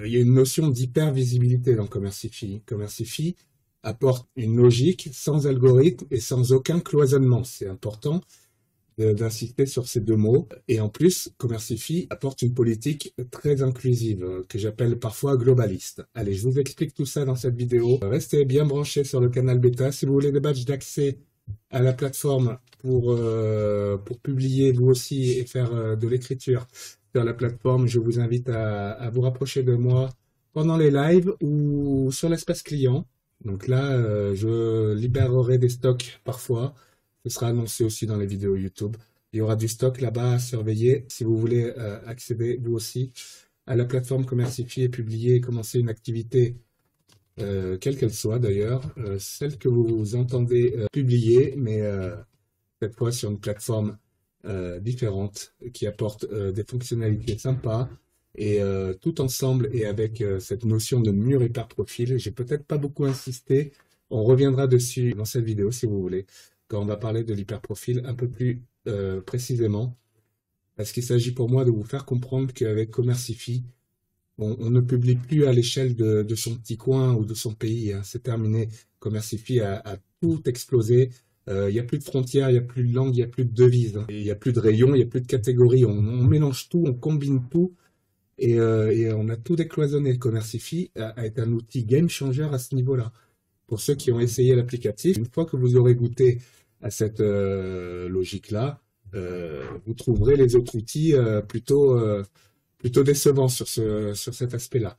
Il y a une notion d'hyper-visibilité dans Commercify. Commercify apporte une logique sans algorithme et sans aucun cloisonnement. C'est important d'insister sur ces deux mots. Et en plus, Commercify apporte une politique très inclusive, que j'appelle parfois globaliste. Allez, je vous explique tout ça dans cette vidéo. Restez bien branchés sur le canal bêta. Si vous voulez des badges d'accès à la plateforme pour publier vous aussi et faire de l'écriture sur la plateforme, je vous invite à vous rapprocher de moi pendant les lives ou sur l'espace client. Donc là, je libérerai des stocks parfois. Ce sera annoncé aussi dans les vidéos YouTube. Il y aura du stock là-bas à surveiller si vous voulez accéder vous aussi à la plateforme Commercify et publier et commencer une activité, quelle qu'elle soit d'ailleurs, celle que vous entendez publier, mais cette fois sur une plateforme différente qui apporte des fonctionnalités sympas et tout ensemble et avec cette notion de mur hyperprofil. J'ai peut-être pas beaucoup insisté. On reviendra dessus dans cette vidéo si vous voulez, quand on va parler de l'hyperprofil un peu plus précisément, parce qu'il s'agit pour moi de vous faire comprendre qu'avec Commercify, on ne publie plus à l'échelle de son petit coin ou de son pays, hein. C'est terminé. Commercify a tout explosé. Il n'y a plus de frontières, il n'y a plus de langue, il n'y a plus de devises, hein. Il n'y a plus de rayons, il n'y a plus de catégories. On mélange tout, on combine tout et on a tout décloisonné. Commercify a été un outil game changer à ce niveau-là. Pour ceux qui ont essayé l'applicatif, une fois que vous aurez goûté à cette logique-là, vous trouverez les autres outils plutôt décevants sur cet aspect-là.